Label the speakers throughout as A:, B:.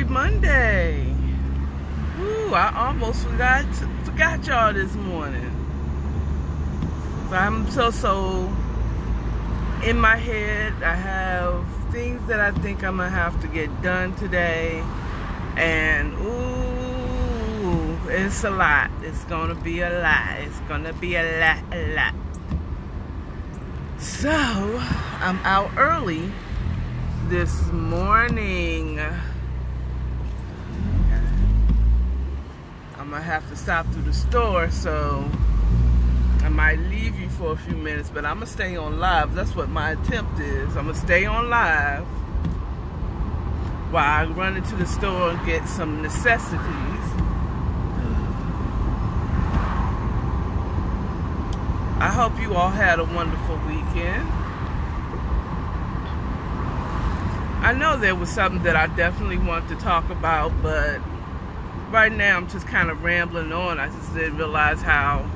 A: Monday. Ooh, I almost forgot y'all this morning. I'm so in my head. I have things that I think I'm gonna have to get done today, and ooh, it's a lot. It's gonna be a lot. It's gonna be a lot. So I'm out early this morning. I'm gonna have to stop through the store, so I might leave you for a few minutes, but I'm gonna stay on live. That's what my attempt is. I'm gonna stay on live while I run into the store and get some necessities. I hope you all had a wonderful weekend. I know there was something that I definitely want to talk about, but right now I'm just kind of rambling on. I just didn't realize how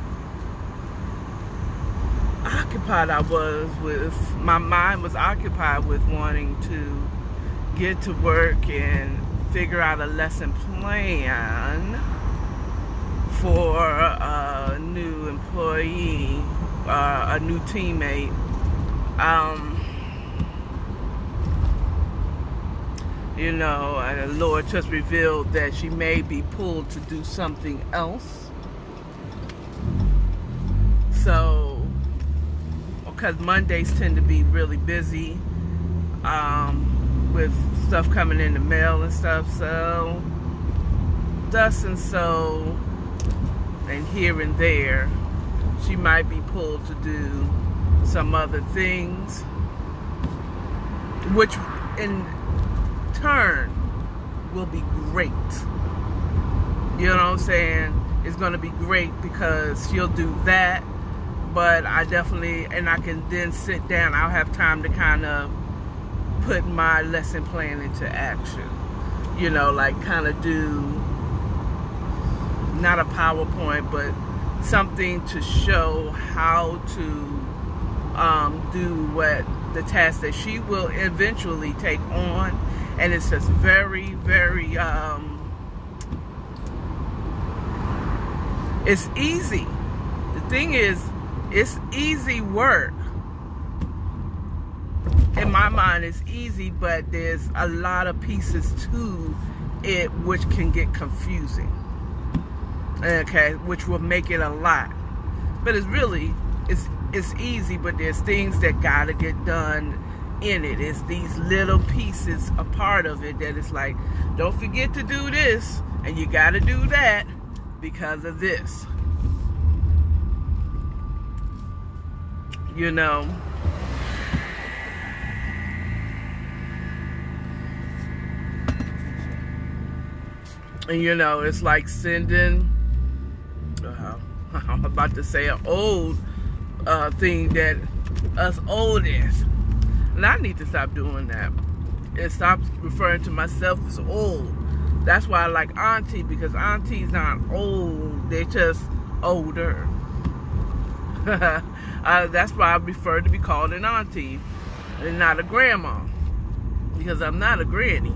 A: occupied I was with, my mind was occupied with wanting to get to work and figure out a lesson plan for a new employee, a new teammate. You know, and the Lord just revealed that she may be pulled to do something else. So, because Mondays tend to be really busy with stuff coming in the mail and stuff, so thus and so, and here and there, she might be pulled to do some other things, which in turn will be great. You know what I'm saying? It's going to be great because she'll do that, but I definitely, and I can then sit down, I'll have time to kind of put my lesson plan into action. You know, like kind of do, not a PowerPoint, but something to show how to do what the task that she will eventually take on. And it's just very, very, it's easy. The thing is, it's easy work. In my mind, it's easy, but there's a lot of pieces to it which can get confusing. Okay, which will make it a lot. But it's really, it's easy, but there's things that gotta get done in it. It's these little pieces, a part of it that is like, don't forget to do this, and you gotta do that because of this. You know. And you know, it's like sending, I'm about to say an old thing that us oldies. And I need to stop doing that and stop referring to myself as old. That's why I like auntie, because auntie's not old, they're just older. That's why I prefer to be called an auntie and not a grandma, because I'm not a granny.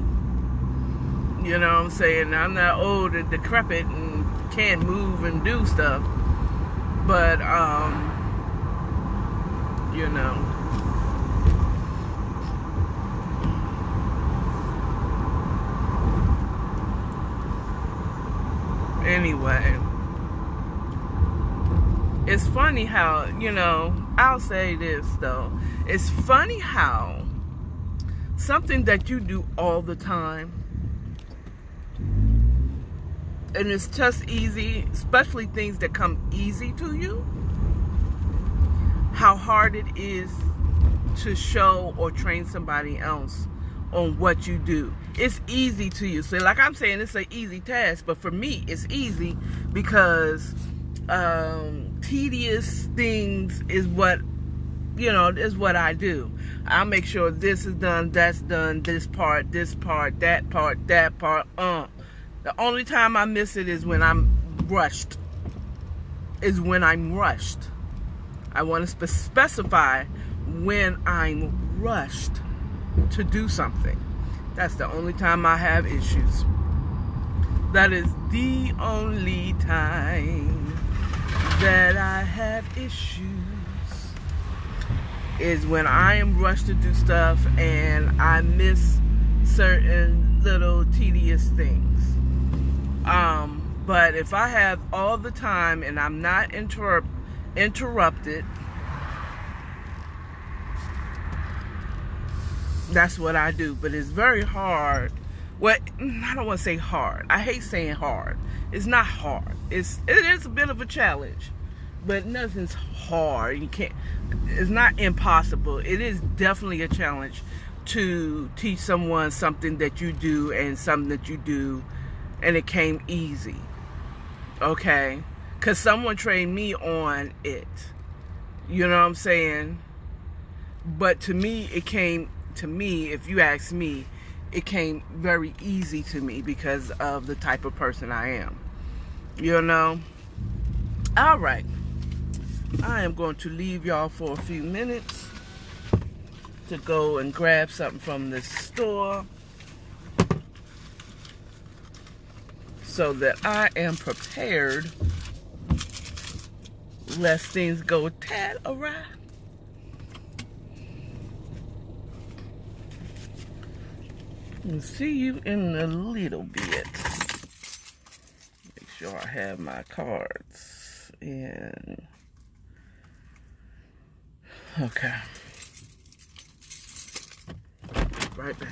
A: You know what I'm saying? I'm not old and decrepit and can't move and do stuff. But, you know. Anyway, it's funny how, you know, I'll say this though. It's funny how something that you do all the time, and it's just easy, especially things that come easy to you, how hard it is to show or train somebody else on what you do. It's easy to you. So like I'm saying, it's an easy task, but for me, it's easy because tedious things is what, you know, is what I do. I'll make sure this is done, that's done, this part, that part. The only time I miss it is when I'm rushed. I want to specify when I'm rushed to do something. That's the only time I have issues. That is the only time that I have issues, is when I am rushed to do stuff and I miss certain little tedious things. But if I have all the time and I'm not interrupted, that's what I do. But it's very hard. Well, I don't want to say hard. I hate saying hard. It's not hard. It is a bit of a challenge, but nothing's hard. You can't. It's not impossible. It is definitely a challenge to teach someone something that you do and something that you do, and it came easy. Okay, because someone trained me on it. You know what I'm saying? But to me, it came to me. If you ask me, it came very easy to me because of the type of person I am. You know? All right. I am going to leave y'all for a few minutes to go and grab something from the store so that I am prepared lest things go tad awry. And see you in a little bit. Make sure I have my cards in. Okay. Right back.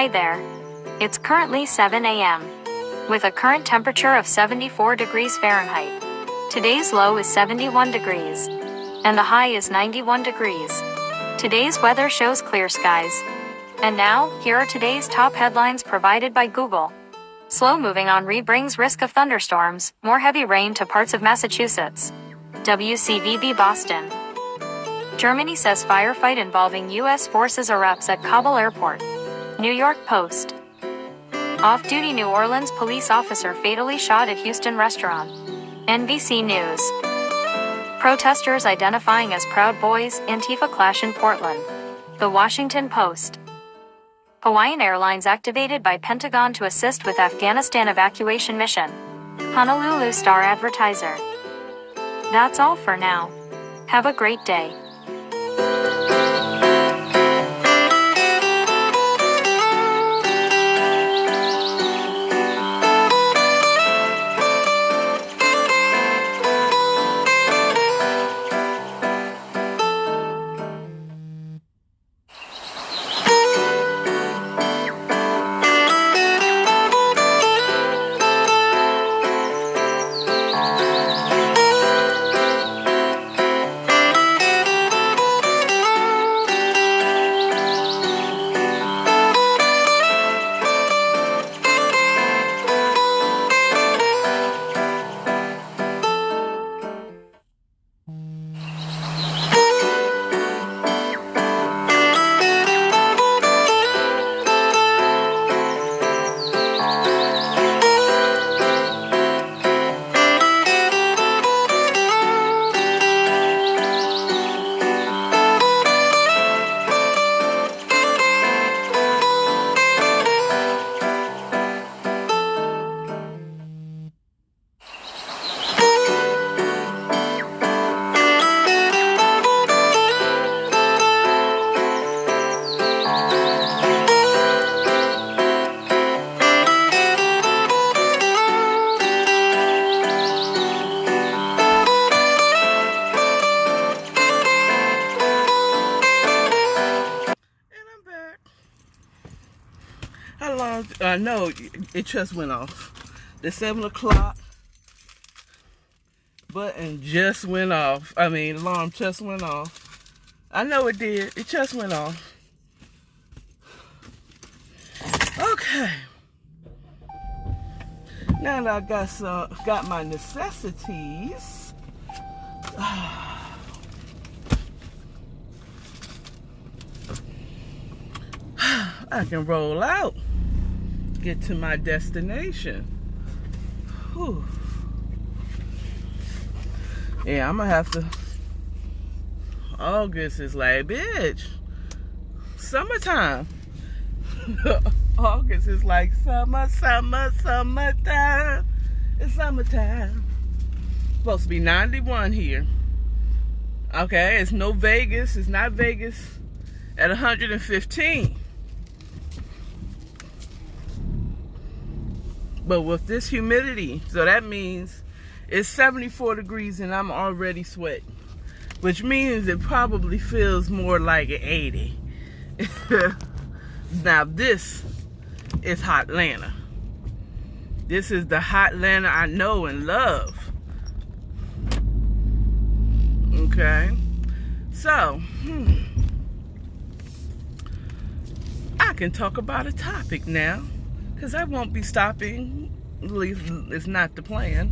B: Hi there. It's currently 7 a.m. with a current temperature of 74 degrees Fahrenheit. Today's low is 71 degrees. And the high is 91 degrees. Today's weather shows clear skies. And now, here are today's top headlines provided by Google. Slow moving ONRE brings risk of thunderstorms, more heavy rain to parts of Massachusetts. WCVB Boston. Germany says firefight involving U.S. forces erupts at Kabul airport. New York Post. Off-duty New Orleans police officer fatally shot at Houston restaurant. NBC News. Protesters identifying as Proud Boys, Antifa clash in Portland. The Washington Post. Hawaiian Airlines activated by Pentagon to assist with Afghanistan evacuation mission. Honolulu Star Advertiser. That's all for now. Have a great day.
A: I know it just went off. The 7 o'clock button just went off. Alarm just went off. I know it did. It just went off. Okay. Now that I got my necessities. I can roll out. Get to my destination. Whew. Yeah, I'm gonna have to. August is like, bitch, summertime. August is like summertime. It's summertime. Supposed to be 91 here. Okay, it's no Vegas. It's not Vegas at 115. But with this humidity, so that means it's 74 degrees and I'm already sweating. Which means it probably feels more like an 80. Now this is hot Atlanta. This is the hot Atlanta I know and love. Okay. So, I can talk about a topic now. Because I won't be stopping. At least it's not the plan.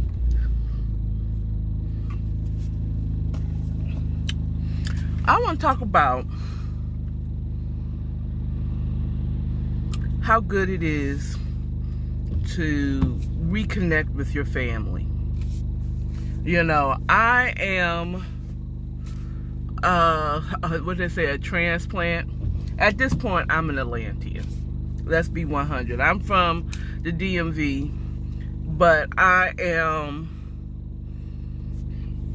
A: I want to talk about how good it is to reconnect with your family. You know, I am, what did they say, a transplant? At this point, I'm an Atlantean. Let's be 100. I'm from the DMV, but I am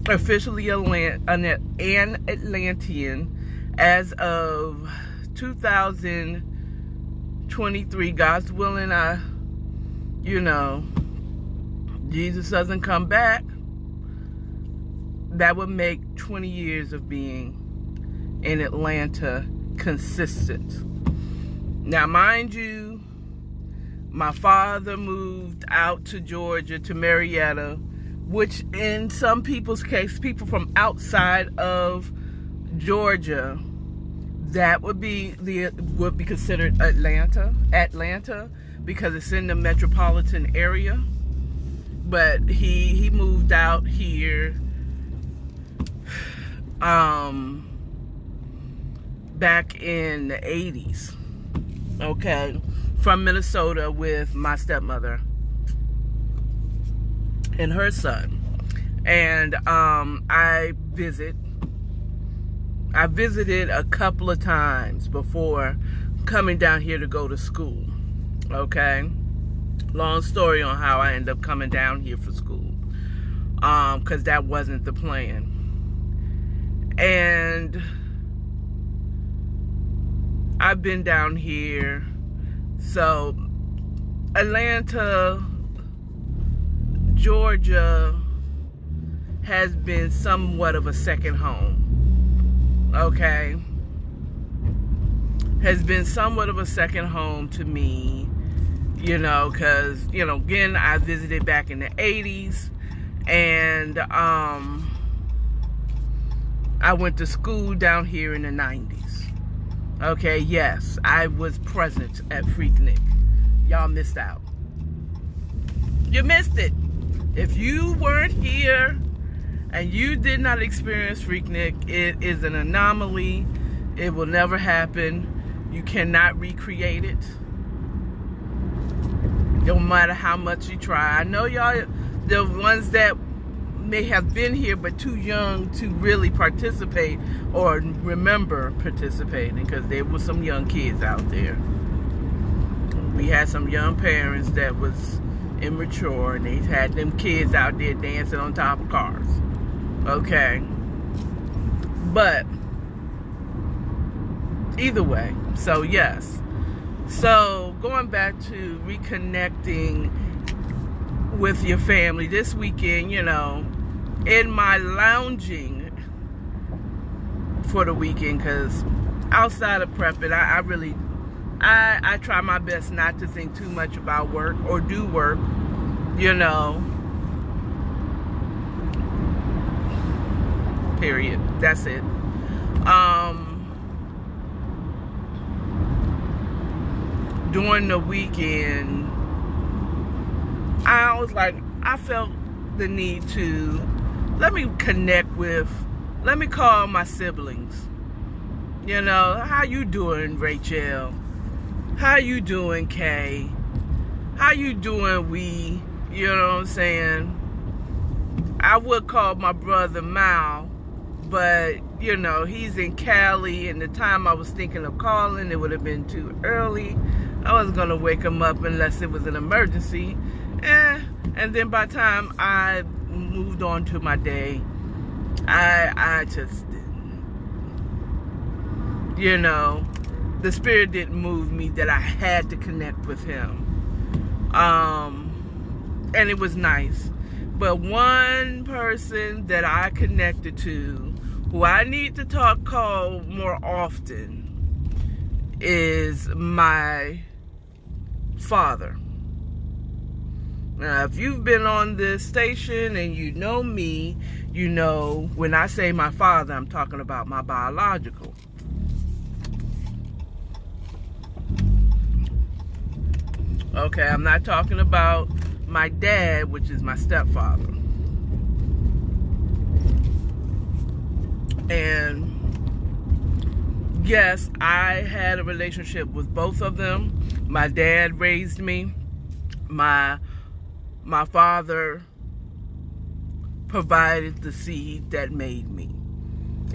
A: officially an Atlantean as of 2023. God's willing, Jesus doesn't come back. That would make 20 years of being in Atlanta consistent. Now, mind you, my father moved out to Georgia, to Marietta, which in some people's case, people from outside of Georgia, that would be considered Atlanta, because it's in the metropolitan area. But he moved out here back in the 80s, okay, from Minnesota with my stepmother and her son. And I visited a couple of times before coming down here to go to school, okay? Long story on how I ended up coming down here for school, because that wasn't the plan. And I've been down here. So Atlanta, Georgia has been somewhat of a second home, okay? Has been somewhat of a second home to me, you know, because, you know, again, I visited back in the 80s, and I went to school down here in the 90s. Okay, yes, I was present at Freaknik. Y'all missed out. You missed it. If you weren't here and you did not experience Freaknik, it is an anomaly. It will never happen. You cannot recreate it. No matter how much you try. I know y'all, the ones that may have been here but too young to really participate or remember participating, because there were some young kids out there. We had some young parents that was immature, and they had them kids out there dancing on top of cars. Okay. But either way, so yes. So going back to reconnecting with your family this weekend, you know, in my lounging for the weekend, because outside of prepping, I try my best not to think too much about work or do work, you know, period. That's it. During the weekend, I felt the need to let me call my siblings. You know, how you doing, Rachel? How you doing, Kay? How you doing, Wee? You know what I'm saying? I would call my brother Mal, but, you know, he's in Cali, and the time I was thinking of calling, it would have been too early. I wasn't going to wake him up unless it was an emergency. And then by the time I moved on to my day, I just didn't. You know, the spirit didn't move me that I had to connect with him. And it was nice. But one person that I connected to, who I need to call more often, is my father. Now, if you've been on this station and you know me, you know when I say my father, I'm talking about my biological. Okay, I'm not talking about my dad, which is my stepfather. And yes, I had a relationship with both of them. My dad raised me. My father provided the seed that made me.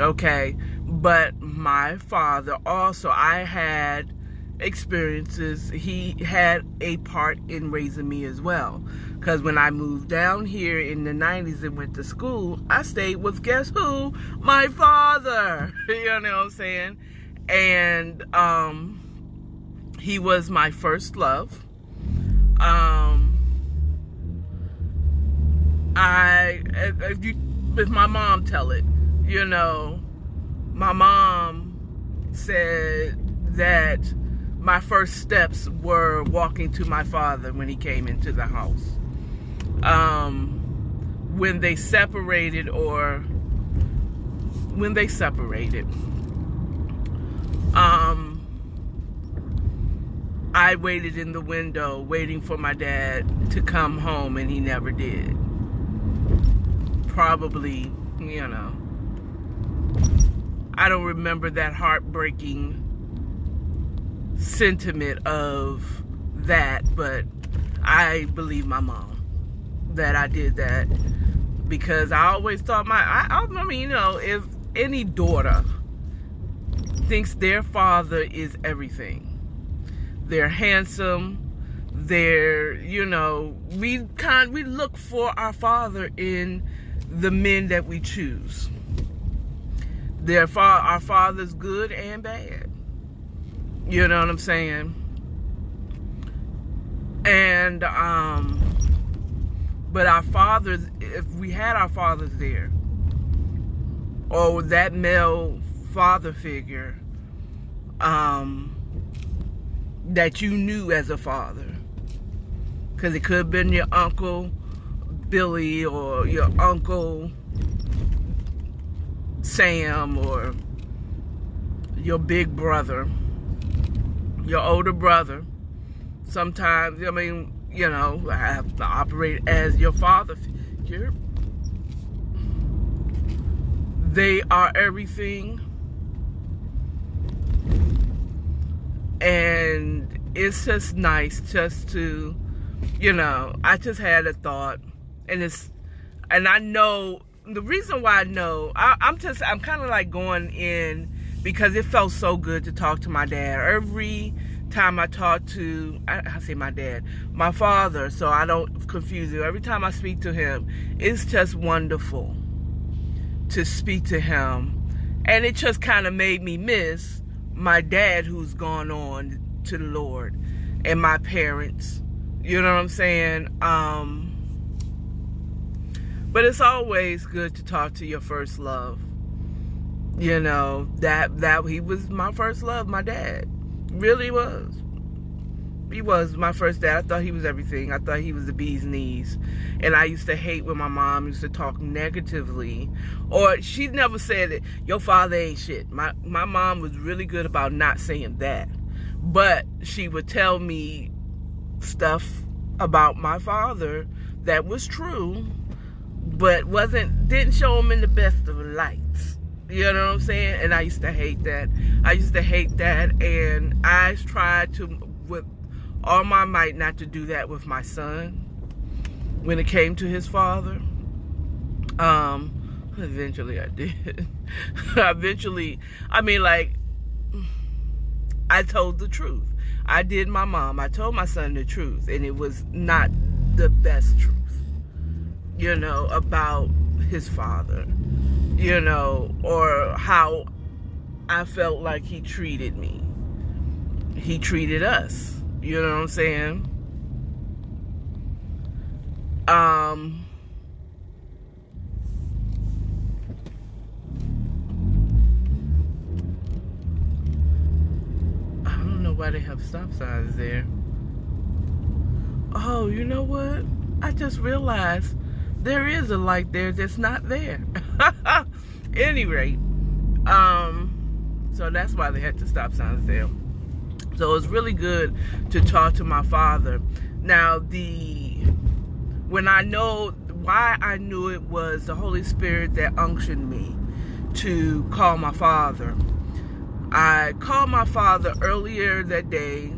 A: Okay, but my father also, I had experiences. He had a part in raising me as well, because when I moved down here in the 90s and went to school, I stayed with, guess who? My father. You know what I'm saying? And he was my first love. If my mom tell it, you know, my mom said that my first steps were walking to my father when he came into the house. When they separated, I waited in the window waiting for my dad to come home, and he never did. Probably, I don't remember that heartbreaking sentiment of that, but I believe my mom that I did that, because I always thought if any daughter thinks their father is everything, they're handsome, we look for our father in the men that we choose. Our father's good and bad. You know what I'm saying? And but our fathers, if we had our fathers there, or that male father figure that you knew as a father, because it could have been your Uncle Billy or your Uncle Sam or your big brother, your older brother. Sometimes, I have to operate as your father figure. They are everything. And it's just nice just to, I just had a thought, and I know, the reason why I know, I'm kind of like going in because it felt so good to talk to my dad. Every time I talk to, I say my dad, my father, so I don't confuse you. Every time I speak to him, it's just wonderful to speak to him. And it just kind of made me miss my dad, who's gone on to the Lord, and my parents. You know what I'm saying? But it's always good to talk to your first love. That he was my first love, my dad. Really was. He was my first dad. I thought he was everything. I thought he was the bee's knees. And I used to hate when my mom used to talk negatively. Or she never said that your father ain't shit. My mom was really good about not saying that. But she would tell me stuff about my father that was true, but didn't show him in the best of lights. You know what I'm saying? And I used to hate that. And I tried to, with all my might, not to do that with my son when it came to his father. Eventually I did. I told the truth. I did my mom. I told my son the truth, and it was not the best truth, about his father, or how I felt like he treated me. He treated us. You know what I'm saying? I don't know why they have stop signs there. Oh, you know what? I just realized there is a light there that's not there. Any rate, so that's why they had the stop signs there. So it's really good to talk to my father. Now, why I knew it was the Holy Spirit that unctioned me to call my father. I called my father earlier that day,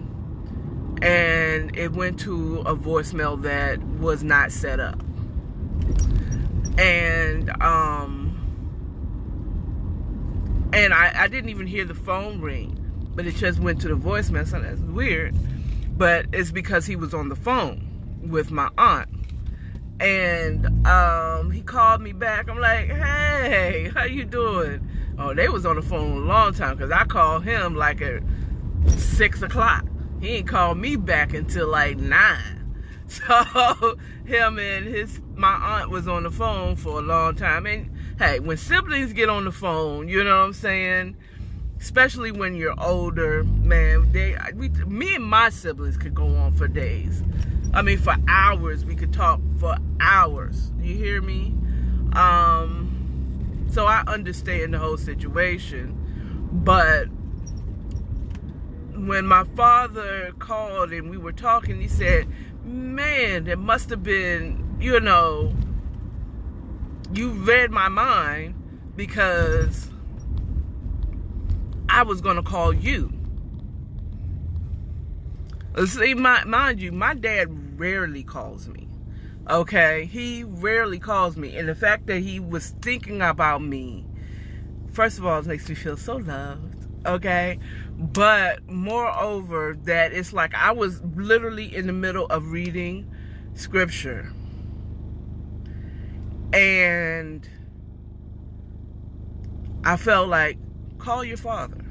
A: and it went to a voicemail that was not set up. And I didn't even hear the phone ring, but it just went to the voicemail. So that's weird, but it's because he was on the phone with my aunt. And he called me back. I'm like, hey, how you doing? Oh, they was on the phone a long time, because I called him like at 6 o'clock. He ain't called me back until like 9. So him and my aunt was on the phone for a long time. And hey, when siblings get on the phone, you know what I'm saying, especially when you're older, man. Me and my siblings could go on for days. I mean, for hours. We could talk for hours. You hear me? So I understand the whole situation. But when my father called and we were talking, he said, man, it must have been, you read my mind, because I was going to call you. See, mind you, my dad rarely calls me. Okay? He rarely calls me. And the fact that he was thinking about me, first of all, it makes me feel so loved. Okay? But moreover, that it's like I was literally in the middle of reading scripture. And I felt like, call your father.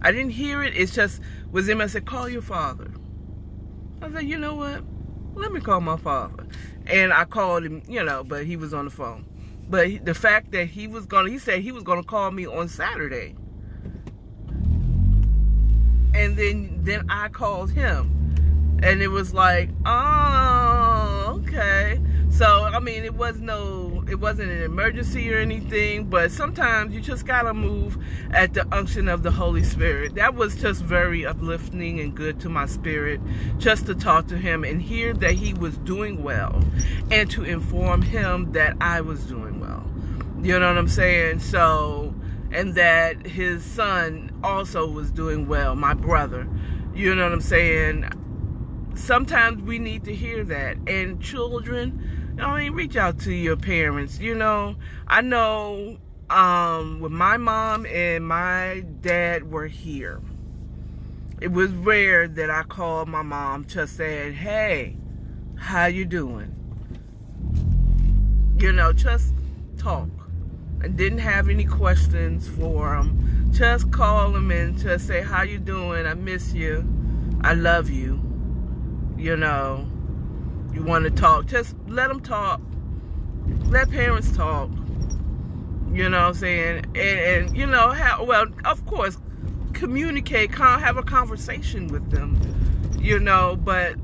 A: I didn't hear it. It just was in me. I said, call your father. I was like, you know what? Let me call my father. And I called him, but he was on the phone. But the fact that he said he was going to call me on Saturday. And then I called him. And it was like, oh, okay. So, I mean, it wasn't an emergency or anything, but sometimes you just gotta move at the unction of the Holy Spirit. That was just very uplifting and good to my spirit, just to talk to him and hear that he was doing well, and to inform him that I was doing well. You know what I'm saying? So, and that his son also was doing well, my brother. You know what I'm saying? Sometimes we need to hear that. And children, reach out to your parents. I know when my mom and my dad were here, it was rare that I called my mom, just said, hey, how you doing? Just talk. And didn't have any questions for them. Just call them and just say, how you doing? I miss you. I love you. You want to talk, just let them talk. Let parents talk. You know what I'm saying? And of course, communicate, have a conversation with them. But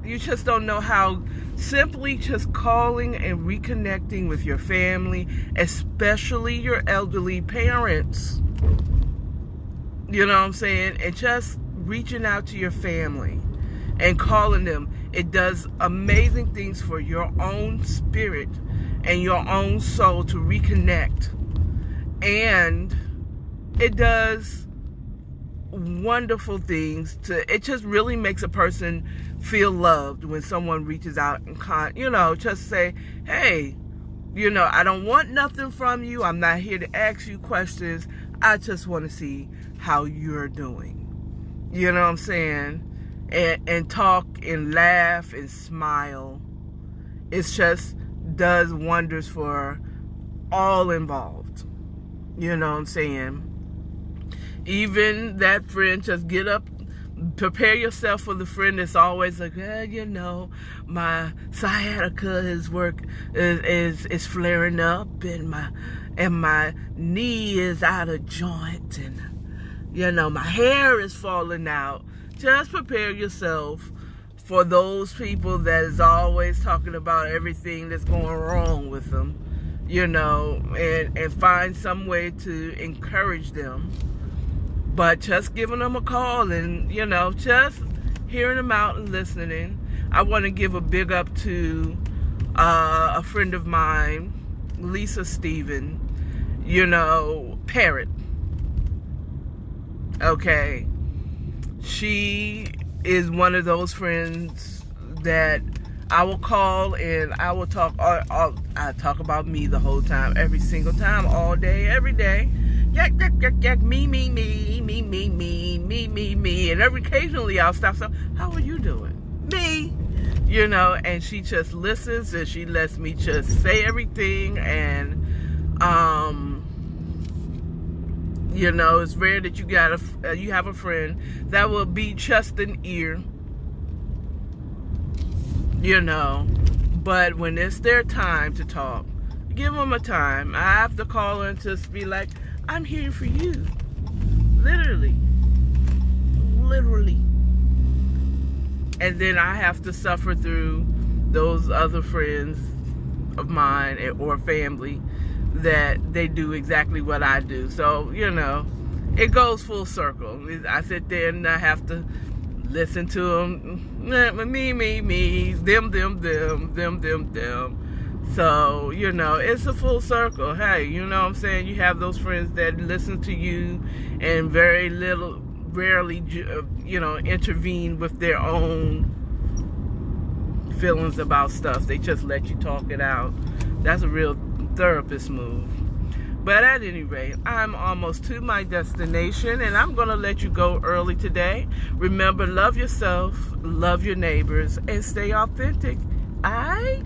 A: you just don't know how simply just calling and reconnecting with your family, especially your elderly parents. You know what I'm saying? And just reaching out to your family and calling them, it does amazing things for your own spirit and your own soul to reconnect. And it does wonderful things it just really makes a person feel loved when someone reaches out and just say, hey, I don't want nothing from you. I'm not here to ask you questions. I just want to see how you're doing. You know what I'm saying? And talk and laugh and smile. It just does wonders for all involved. You know what I'm saying? Even that friend, just get up, prepare yourself for the friend that's always like, my sciatica is flaring up, and my knee is out of joint, and my hair is falling out. Just prepare yourself for those people that is always talking about everything that's going wrong with them, and find some way to encourage them. But just giving them a call and, just hearing them out and listening. I want to give a big up to a friend of mine, Lisa Steven, Parrot. Okay. She is one of those friends that I will call and I will talk. I talk about me the whole time, every single time, all day, every day. Yak, yak, yak, yak, me, and occasionally I'll stop. So, how are you doing? Me, and she just listens and she lets me just say everything. And it's rare that you have a friend that will be just an ear, but when it's their time to talk, give them a time. I have to call her and just be like, I'm here for you. Literally. And then I have to suffer through those other friends of mine or family that they do exactly what I do. So, it goes full circle. I sit there and I have to listen to them. Me, them. So, it's a full circle. Hey, you know what I'm saying? You have those friends that listen to you and rarely, intervene with their own feelings about stuff. They just let you talk it out. That's a real therapist move. But at any rate, I'm almost to my destination, and I'm going to let you go early today. Remember, love yourself, love your neighbors, and stay authentic. All right?